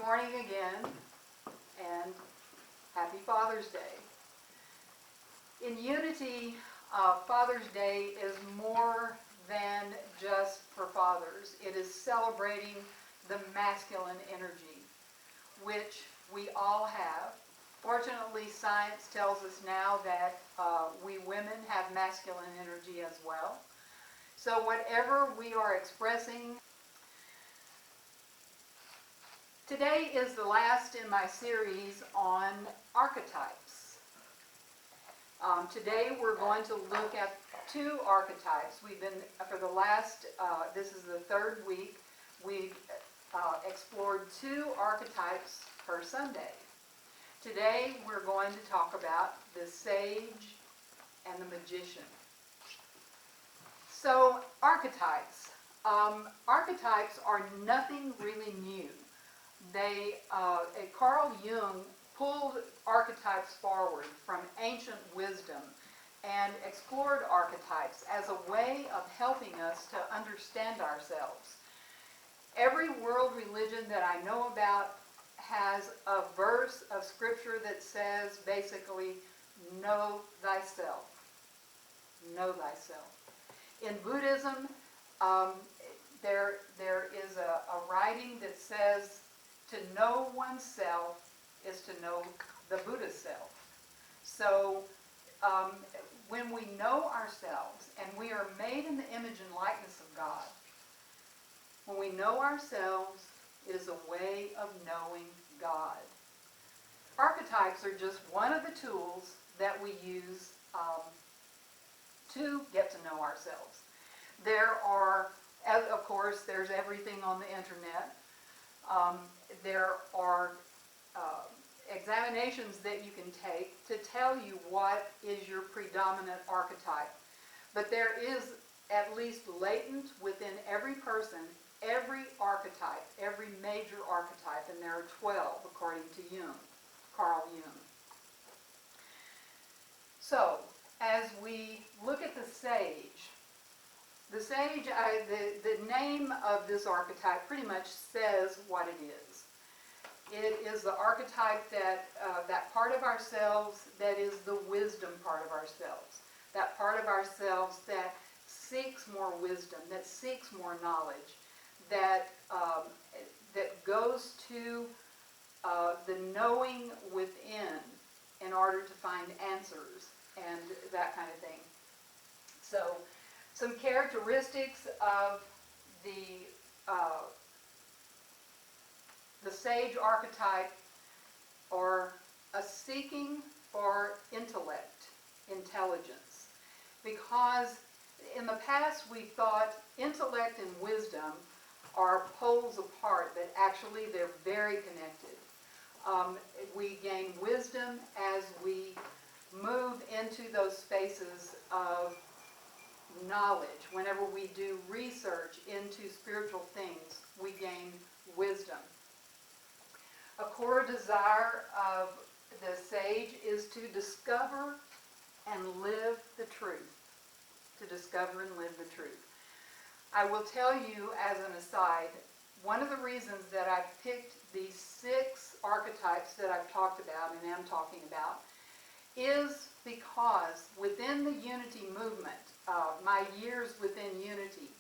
morning again, and happy Father's Day. In Unity, Father's Day is more than just for fathers. It is celebrating the masculine energy, which we all have. Fortunately, science tells us now that we women have masculine energy as well. So whatever we are expressing. Today is the last in my series on archetypes. Today we're going to look at two archetypes. We've been, for the last, this is the third week, we've explored two archetypes per Sunday. Today we're going to talk about the sage and the magician. So archetypes. Archetypes are nothing really new. Carl Jung pulled archetypes forward from ancient wisdom and explored archetypes as a way of helping us to understand ourselves. Every world religion that I know about has a verse of scripture that says basically, know thyself. Know thyself. In Buddhism, there is a writing that says to know oneself is to know the Buddha self. So when we know ourselves, and we are made in the image and likeness of God, when we know ourselves, it is a way of knowing God. Archetypes are just one of the tools that we use to get to know ourselves. There are, of course, there's everything on the internet. There are examinations that you can take to tell you what is your predominant archetype. But there is at least latent within every person, every archetype, every major archetype, and there are 12 according to Jung, Carl Jung. So, as we look at the sage, the name of this archetype pretty much says what it is. It is the archetype that part of ourselves that is the wisdom part of ourselves. That part of ourselves that seeks more wisdom, that seeks more knowledge, that goes to the knowing within in order to find answers and that kind of thing. So, some characteristics of the sage archetype are a seeking for intellect, intelligence. Because in the past we thought intellect and wisdom are poles apart, but actually they're very connected. We gain wisdom as we move into those spaces of knowledge. Whenever we do research into spiritual things, we gain wisdom. A core desire of the sage is to discover and live the truth. To discover and live the truth. I will tell you as an aside, one of the reasons that I picked these 6 archetypes that I've talked about and am talking about is because within the Unity movement, my years within Unity,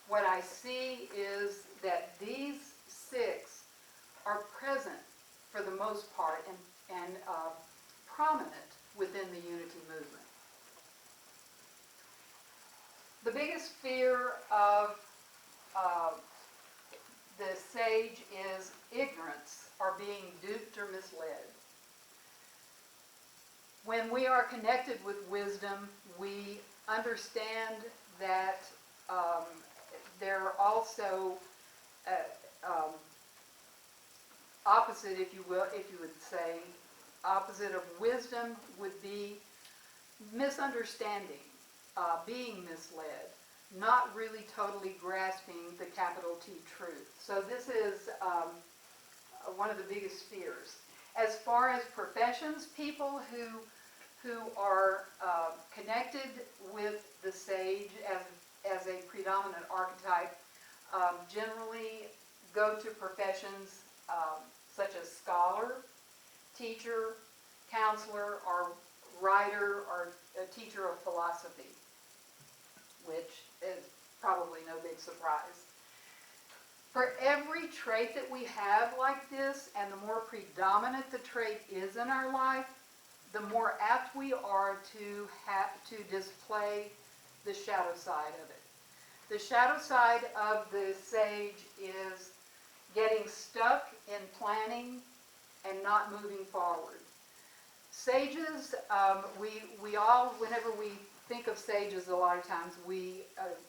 what I see is that these 6 are present for the most part and prominent within the Unity movement. The biggest fear of the sage is ignorance or being duped or misled. When we are connected with wisdom, we understand that there are also opposite, if you would say, opposite of wisdom would be misunderstanding, being misled, not really totally grasping the capital T truth. So this is one of the biggest fears. As far as professions, people who are connected with the sage as a predominant archetype generally go to professions such scholar, teacher, counselor, or writer, or a teacher of philosophy, which is probably no big surprise. For every trait that we have like this, and the more predominant the trait is in our life, the more apt we are to have to display the shadow side of it. The shadow side of the sage is getting stuck in planning and not moving forward. Sages, we all, whenever we think of sages, a lot of times we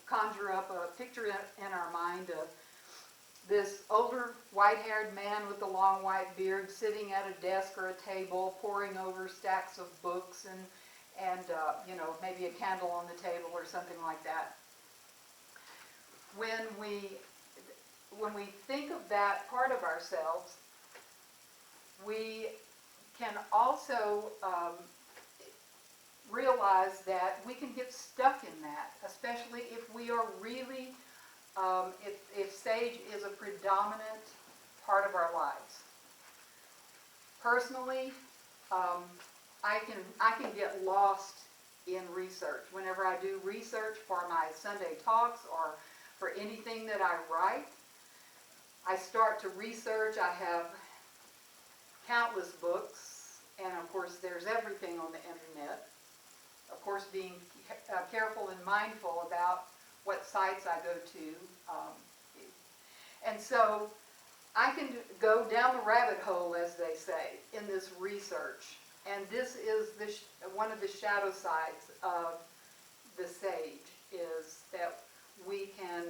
conjure up a picture in our mind of this older white-haired man with a long white beard sitting at a desk or a table poring over stacks of books and you know, maybe a candle on the table or something like that. When we think of that part of ourselves, we can also realize that we can get stuck in that, especially if we are really, if sage is a predominant part of our lives. Personally, I can get lost in research. Whenever I do research for my Sunday talks or for anything that I write, I start to research. I have countless books, and of course there's everything on the internet. Of course, being careful and mindful about what sites I go to. And so I can go down the rabbit hole, as they say, in this research. And this is one of the shadow sides of the sage, is that we can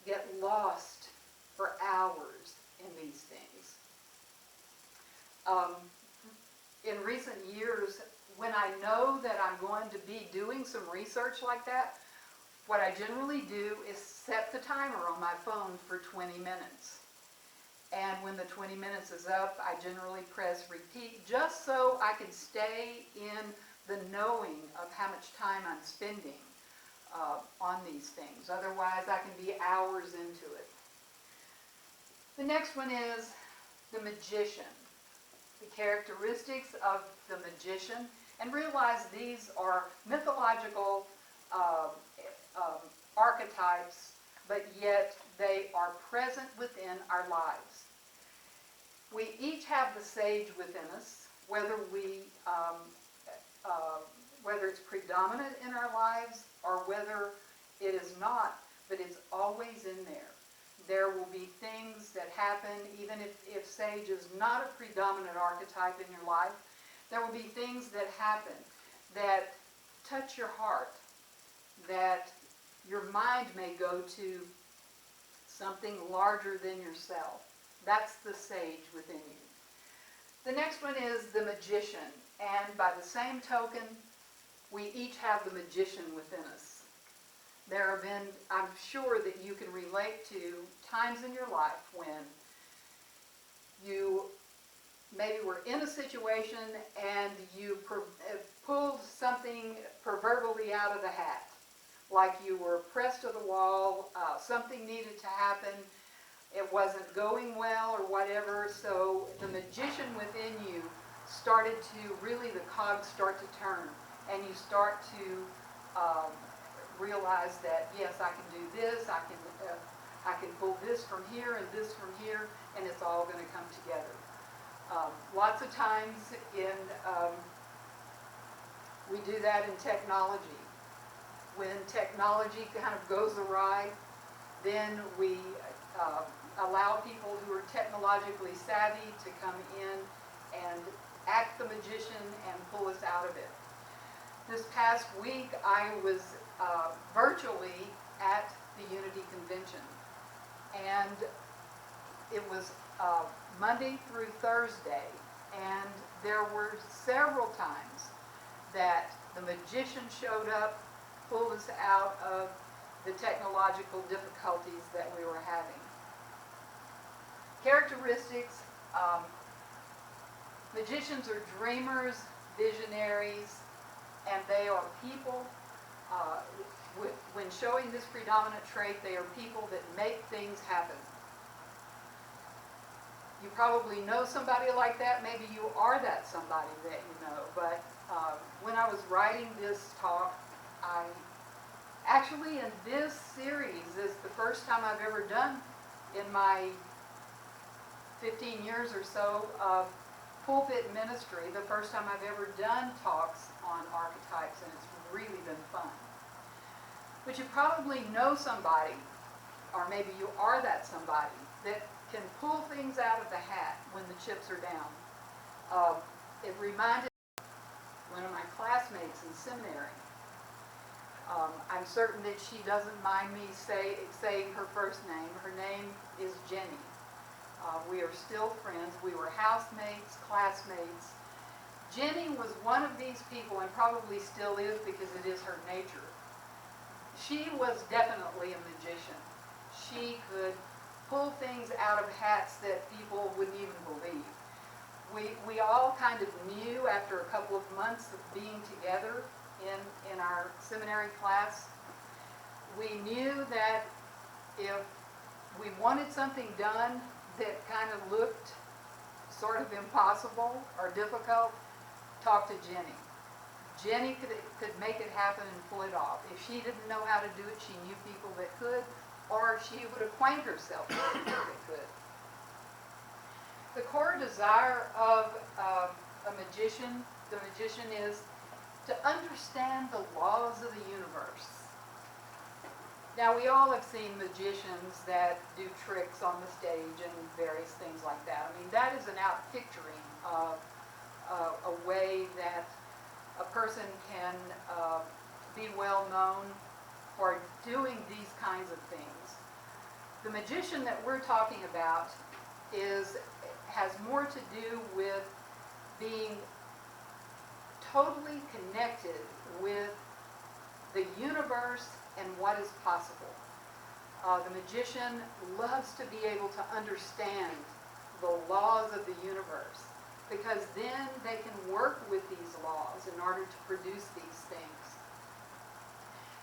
get lost for hours in these things. In recent years, when I know that I'm going to be doing some research like that, what I generally do is set the timer on my phone for 20 minutes. And when the 20 minutes is up, I generally press repeat, just so I can stay in the knowing of how much time I'm spending on these things. Otherwise, I can be hours into it. The next one is the magician. The characteristics of the magician, and realize these are mythological archetypes, but yet they are present within our lives. We each have the sage within us, whether it's predominant in our lives or whether it is not, but it's always in there. There will be things that happen, even if sage is not a predominant archetype in your life, there will be things that happen that touch your heart, that your mind may go to something larger than yourself. That's the sage within you. The next one is the magician, and by the same token, we each have the magician within us. There have been, I'm sure that you can relate to times in your life when you maybe were in a situation and you pulled something proverbially out of the hat. Like you were pressed to the wall, something needed to happen, it wasn't going well or whatever, so the magician within you started to, really the cogs start to turn, and you start to realize that, yes, I can do this, I can pull this from here and this from here, and it's all going to come together. Lots of times we do that in technology. When technology kind of goes awry, then we allow people who are technologically savvy to come in and act the magician and pull us out of it. This past week, I was virtually at the Unity Convention, and it was Monday through Thursday, and there were several times that the magician showed up, pulled us out of the technological difficulties that we were having. Characteristics, magicians are dreamers, visionaries, and they are people, when showing this predominant trait, they are people that make things happen. You probably know somebody like that. Maybe you are that somebody that you know. But when I was writing this talk, actually in this series is the first time I've ever done in my 15 years or so of pulpit ministry, the first time I've ever done talks on archetypes, and it's really been fun. But you probably know somebody, or maybe you are that somebody, that can pull things out of the hat when the chips are down. It reminded me of one of my classmates in seminary. I'm certain that she doesn't mind me saying her first name. Her name is Jenny. We are still friends. We were housemates, classmates. Jenny was one of these people, and probably still is because it is her nature. She was definitely a magician. She could pull things out of hats that people wouldn't even believe. We all kind of knew after a couple of months of being together in our seminary class, we knew that if we wanted something done that kind of looked sort of impossible or difficult, talk to Jenny. Jenny could make it happen and pull it off. If she didn't know how to do it, she knew people that could, or she would acquaint herself with people that could. The core desire of the magician is to understand the laws of the universe. Now, we all have seen magicians that do tricks on the stage and various things like that. I mean, that is an outpicturing of a way that a person can be well known for doing these kinds of things. The magician that we're talking about has more to do with being totally connected with the universe and what is possible. The magician loves to be able to understand the laws of the universe, because then they can work with these laws in order to produce these things.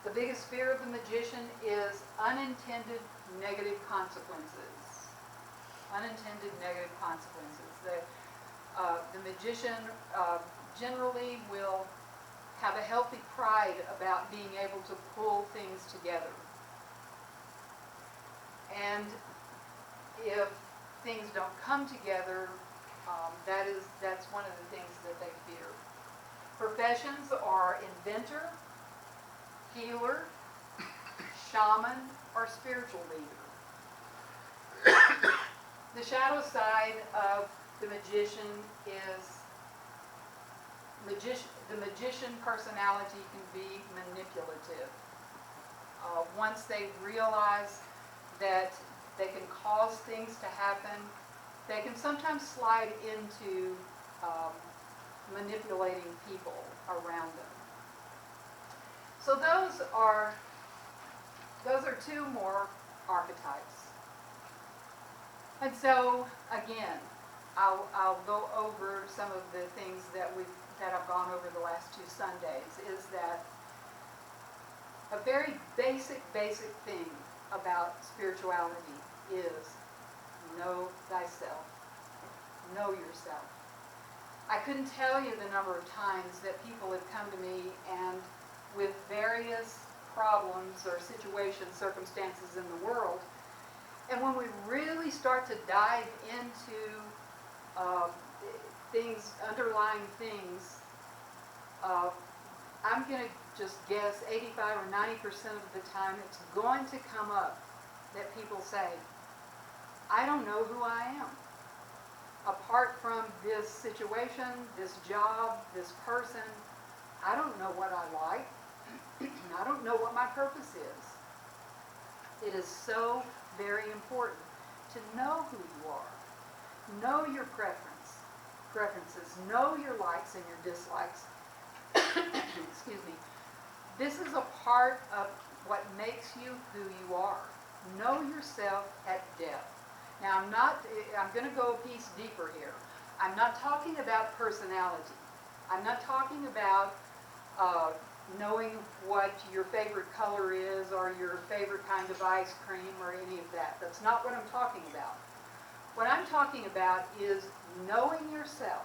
The biggest fear of the magician is unintended negative consequences. Unintended negative consequences. The magician generally will have a healthy pride about being able to pull things together. And if things don't come together, that's one of the things that they fear. Professions are inventor, healer, shaman, or spiritual leader. The shadow side of the magician is the magician personality can be manipulative. Once they realize that they can cause things to happen, they can sometimes slide into manipulating people around them. So those are two more archetypes. And so again, I'll go over some of the things that I've gone over the last two Sundays. Is that a very basic thing about spirituality is know thyself. Know yourself. I couldn't tell you the number of times that people have come to me and with various problems or situations, circumstances in the world, and when we really start to dive into things, underlying things, I'm going to just guess 85 or 90% of the time it's going to come up that people say, I don't know who I am. Apart from this situation, this job, this person, I don't know what I like. I don't know what my purpose is. It is so very important to know who you are. Know your preferences. Know your likes and your dislikes. Excuse me. This is a part of what makes you who you are. Know yourself at depth. Now, I'm going to go a piece deeper here. I'm not talking about personality. I'm not talking about knowing what your favorite color is or your favorite kind of ice cream or any of that. That's not what I'm talking about. What I'm talking about is knowing yourself.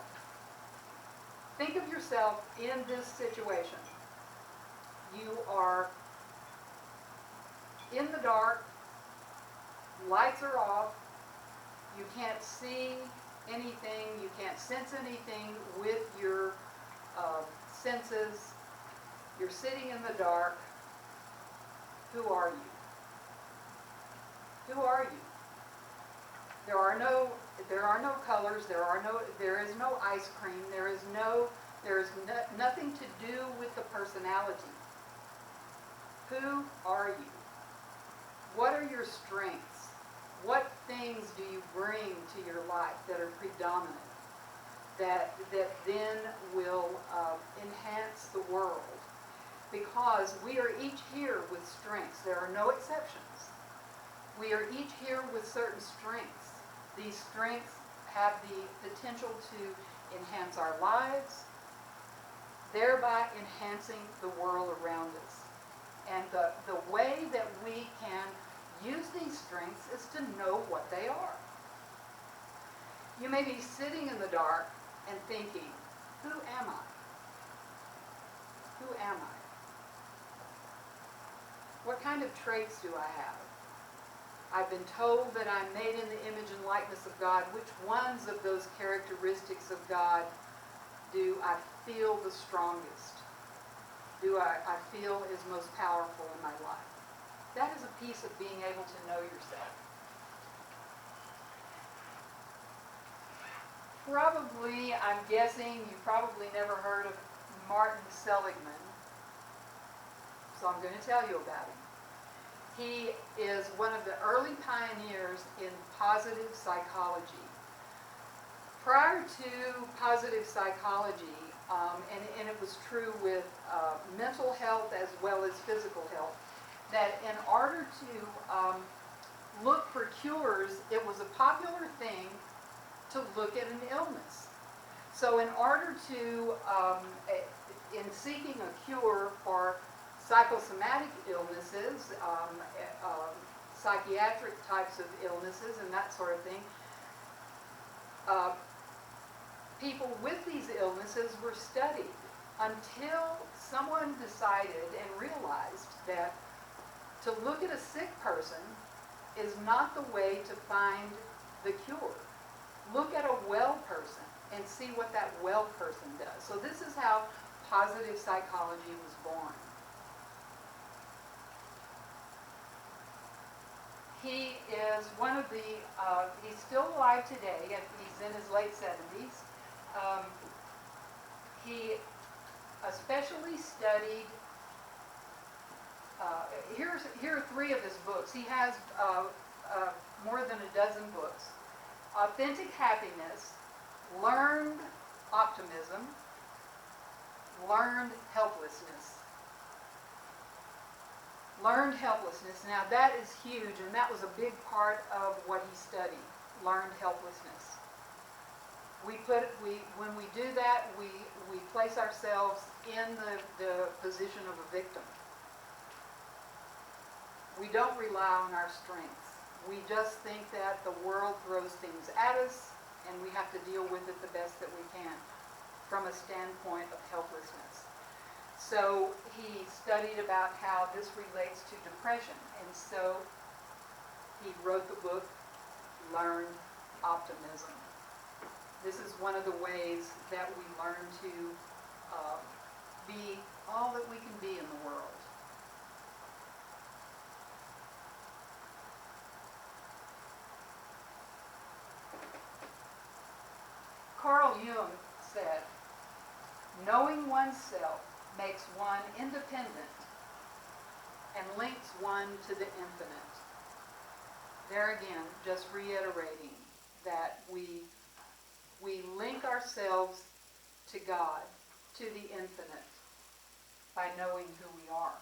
Think of yourself in this situation. You are in the dark, lights are off, you can't see anything, you can't sense anything with your senses, you're sitting in the dark. Who are you? Who are you? There are no colors, there is no ice cream, there is nothing to do with the personality. Who are you? What are your strengths? What things do you bring to your life that are predominant, that then will enhance the world? Because we are each here with strengths. There are no exceptions. We are each here with certain strengths. These strengths have the potential to enhance our lives, thereby enhancing the world around us. And the way that we can use these strengths is to know what they are. You may be sitting in the dark and thinking, who am I? Who am I? What kind of traits do I have? I've been told that I'm made in the image and likeness of God. Which ones of those characteristics of God do I feel the strongest? Do I feel is most powerful in my life? That is a piece of being able to know yourself. Probably, I'm guessing, you probably never heard of Martin Seligman, so I'm going to tell you about him. He is one of the early pioneers in positive psychology. Prior to positive psychology, and it was true with mental health as well as physical health, that in order to look for cures, it was a popular thing to look at an illness. So in order to, in seeking a cure for psychosomatic illnesses, psychiatric types of illnesses and that sort of thing, people with these illnesses were studied until someone decided and realized that to look at a sick person is not the way to find the cure. Look at a well person and see what that well person does. So this is how positive psychology was born. He is one of the, he's still alive today, he's in his late 70s. He especially studied, here are 3 of his books. He has more than a dozen books. Authentic Happiness, Learned Optimism, Learned Helplessness. Learned helplessness. Now that is huge, and that was a big part of what he studied, learned helplessness. When we do that, we place ourselves in the position of a victim. We don't rely on our strengths. We just think that the world throws things at us, and we have to deal with it the best that we can from a standpoint of helplessness. So he studied about how this relates to depression, and so he wrote the book, Learned Optimism. This is one of the ways that we learn to be all that we can be in the world. Carl Jung said, knowing oneself makes one independent and links one to the infinite. There again, just reiterating that we link ourselves to God, to the infinite, by knowing who we are.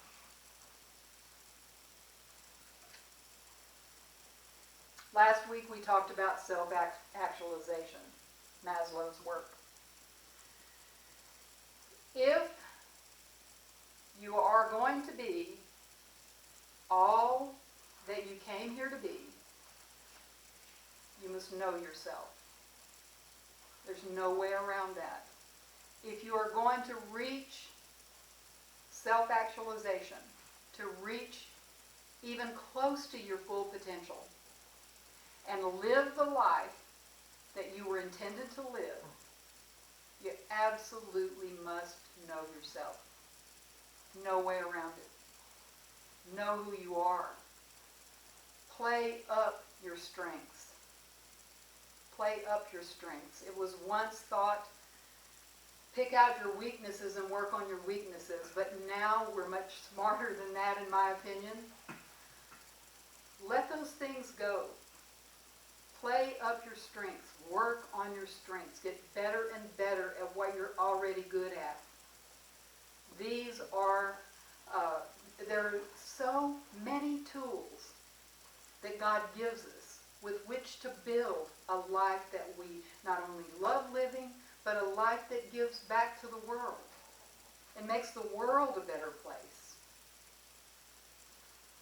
Last week we talked about self-actualization, Maslow's work. If you are going to be all that you came here to be, You must know yourself. There's no way around that. If you are going to reach self-actualization, to reach even close to your full potential, and live the life that you were intended to live, you absolutely must know yourself. No way around it. Know who you are. Play up your strengths. Play up your strengths. It was once thought, pick out your weaknesses and work on your weaknesses, but now we're much smarter than that, in my opinion. Let those things go. Play up your strengths. Work on your strengths. Get better and better at what you're already good at. These are, there are so many tools that God gives us with which to build a life that we not only love living, but a life that gives back to the world and makes the world a better place.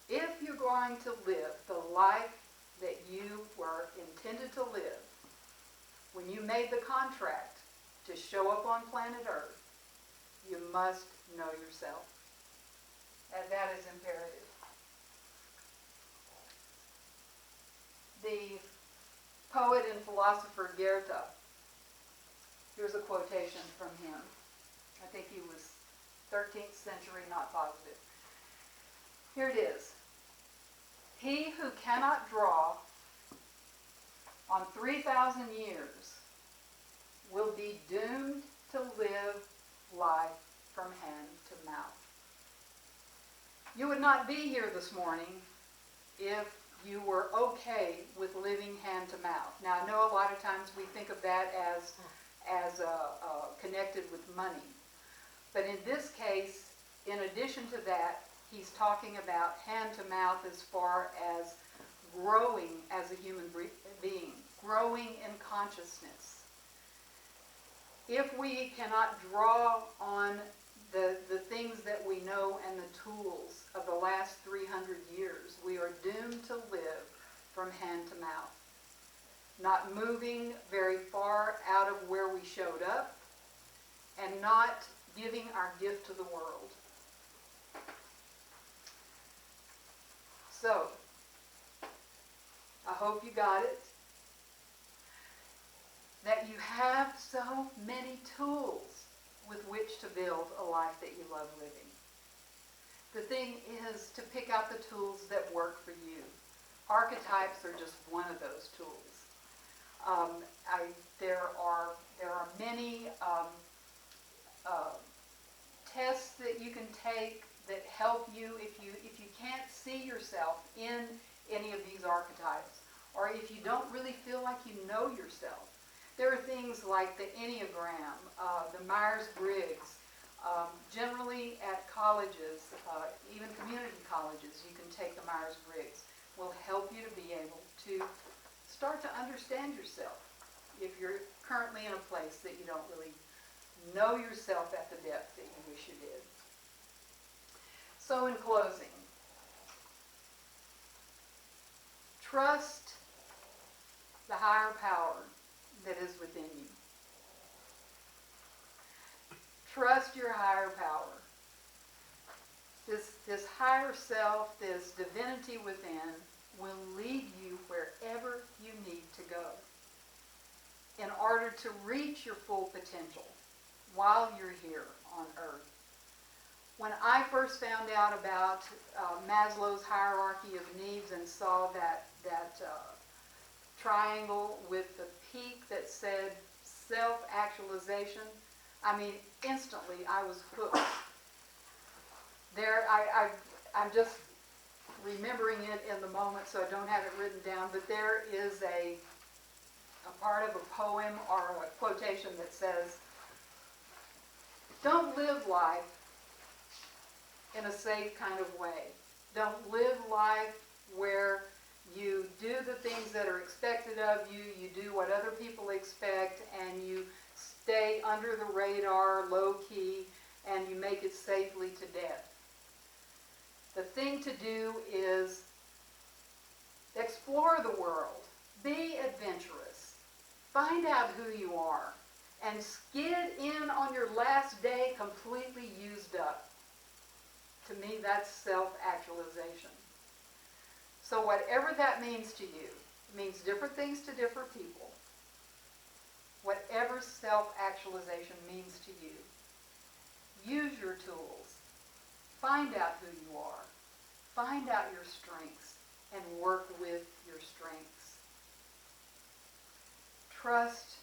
If you're going to live the life that you were intended to live when you made the contract to show up on planet Earth, you must know yourself. And that is imperative. The poet and philosopher Goethe, here's a quotation from him. I think he was 13th century, not positive. Here it is. He who cannot draw on 3,000 years will be doomed to live life from hand to mouth. You would not be here this morning if you were okay with living hand to mouth. Now, I know a lot of times we think of that as connected with money. But in this case, in addition to that, he's talking about hand to mouth as far as growing as a human being, growing in consciousness. If we cannot draw on the things that we know and the tools of the last 300 years, we are doomed to live from hand to mouth, not moving very far out of where we showed up, and not giving our gift to the world. So, I hope you got it. That you have so many tools with which to build a life that you love living. The thing is to pick out the tools that work for you. Archetypes are just one of those tools. There are many tests that you can take that help you if you can't see yourself in any of these archetypes, or if you don't really feel like you know yourself. There are things like the Enneagram, the Myers-Briggs. Generally at colleges, even community colleges, you can take the Myers-Briggs. Will help you to be able to start to understand yourself if you're currently in a place that you don't really know yourself at the depth that you wish you did. So in closing, trust the higher power that is within you. Trust your higher power. This higher self, this divinity within, will lead you wherever you need to go in order to reach your full potential while you're here on Earth. When I first found out about Maslow's hierarchy of needs and saw that triangle with the peak that said self-actualization, I mean, instantly I was hooked. I'm just remembering it in the moment, so I don't have it written down, but there is a part of a poem or a quotation that says, don't live life in a safe kind of way. Don't live life where you do the things that are expected of you, you do what other people expect, and you stay under the radar, low-key, and you make it safely to death. The thing to do is explore the world. Be adventurous. Find out who you are. And skid in on your last day completely used up. To me, that's self-actualization. So whatever that means to you, it means different things to different people. Whatever self-actualization means to you, use your tools. Find out who you are. Find out your strengths and work with your strengths. Trust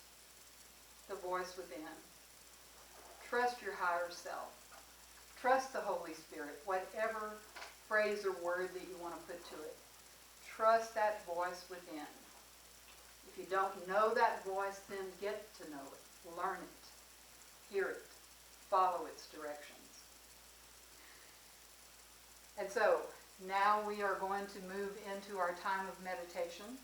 the voice within. Trust your higher self. Trust the Holy Spirit, whatever phrase or word that you want to put to it. Trust that voice within. If you don't know that voice, then get to know it. Learn it. Hear it. Follow its directions. And so, now we are going to move into our time of meditation.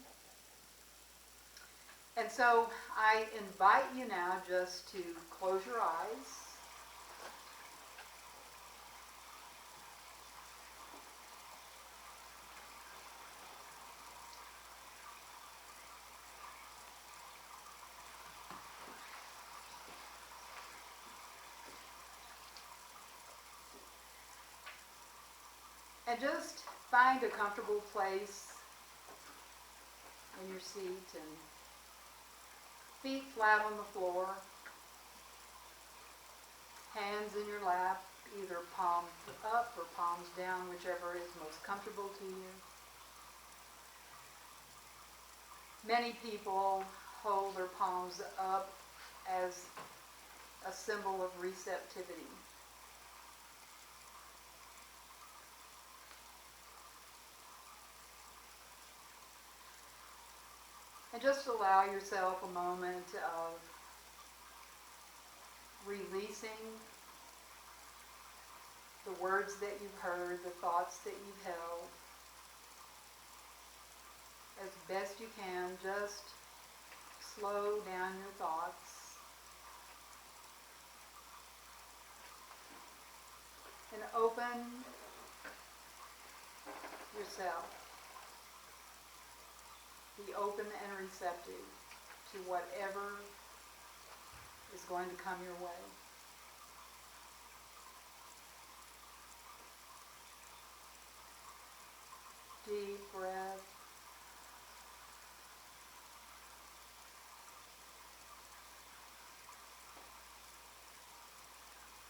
And so, I invite you now just to close your eyes. And just find a comfortable place in your seat and feet flat on the floor, hands in your lap, either palms up or palms down, whichever is most comfortable to you. Many people hold their palms up as a symbol of receptivity. And just allow yourself a moment of releasing the words that you've heard, the thoughts that you've held. As best you can, just slow down your thoughts. And open yourself. Be open and receptive to whatever is going to come your way. Deep breath.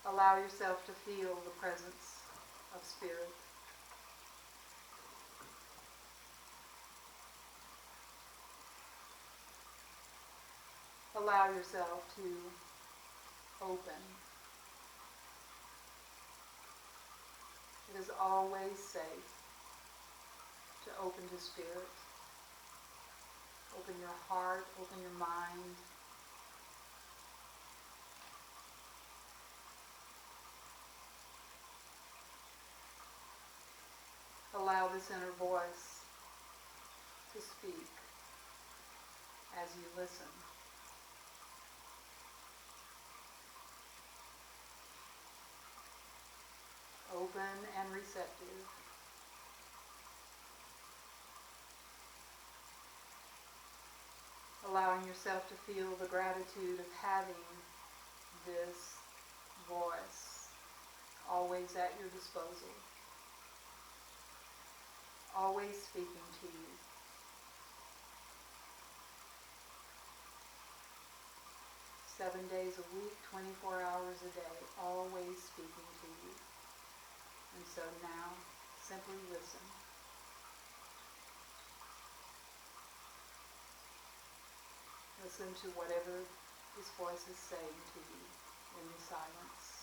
Allow yourself to feel the presence of Spirit. Allow yourself to open. It is always safe to open to Spirit. Open your heart, open your mind. Allow this inner voice to speak as you listen. Open and receptive. Allowing yourself to feel the gratitude of having this voice always at your disposal. Always speaking to you. Seven days a week, 24 hours a day, always speaking to you. And so now, simply listen. Listen to whatever this voice is saying to you in the silence.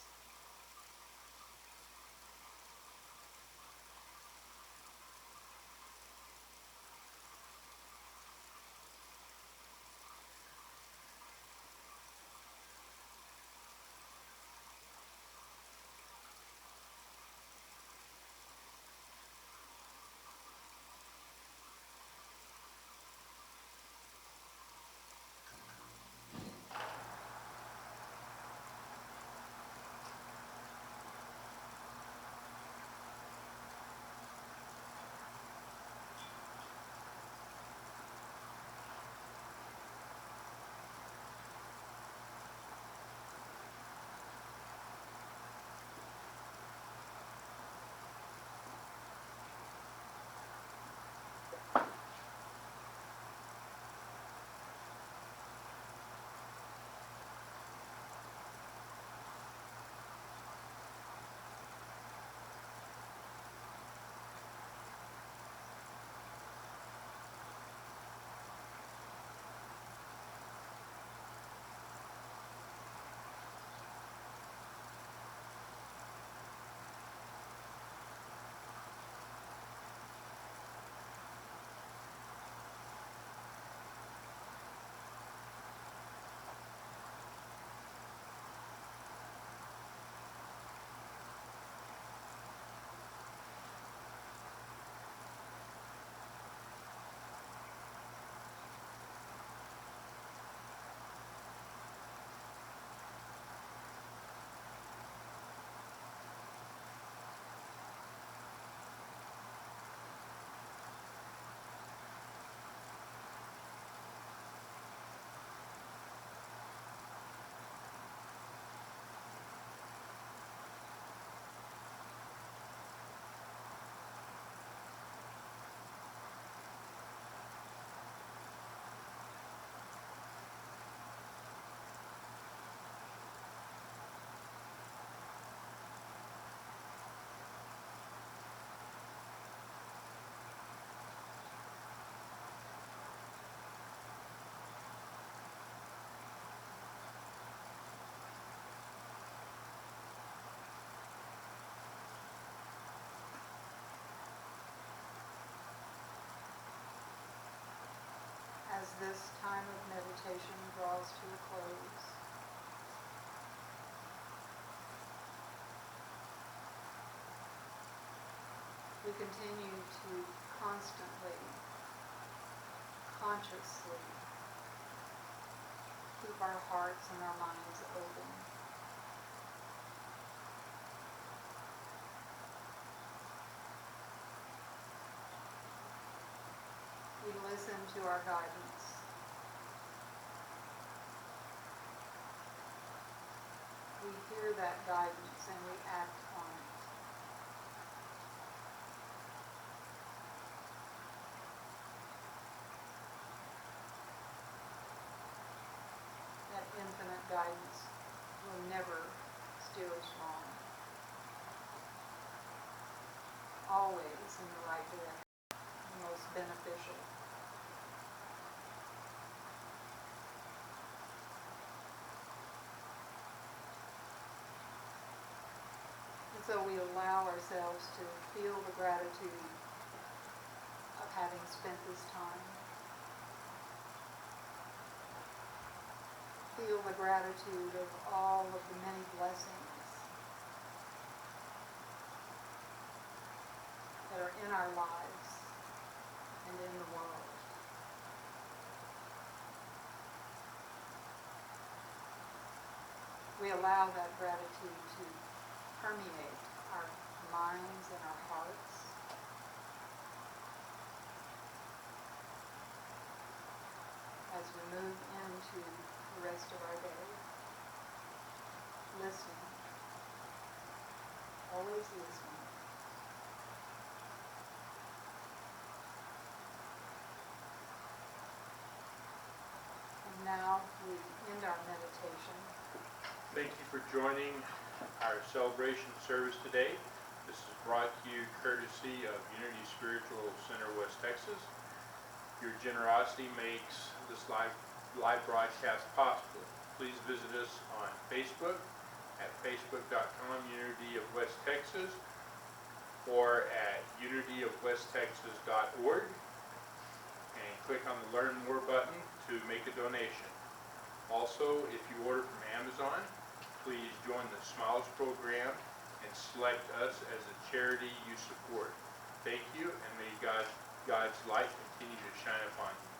As this time of meditation draws to a close, we continue to constantly, consciously keep our hearts and our minds open. We listen to our guidance. We hear that guidance and we act on it. That infinite guidance will never steer us wrong. Always in the right direction, the most beneficial. And so we allow ourselves to feel the gratitude of having spent this time. Feel the gratitude of all of the many blessings that are in our lives and in the world. We allow that gratitude to permeate our minds and our hearts. As we move into the rest of our day, listening, always listening. And now we end our meditation. Thank you for joining our celebration service today. This is brought to you courtesy of Unity Spiritual Center, West Texas. Your generosity makes this live broadcast possible. Please visit us on Facebook at facebook.com Unity of West Texas or at unityofwesttexas.org and click on the Learn More button to make a donation. Also, if you order from Amazon, please join the Smiles program and select us as a charity you support. Thank you, and may God's light continue to shine upon you.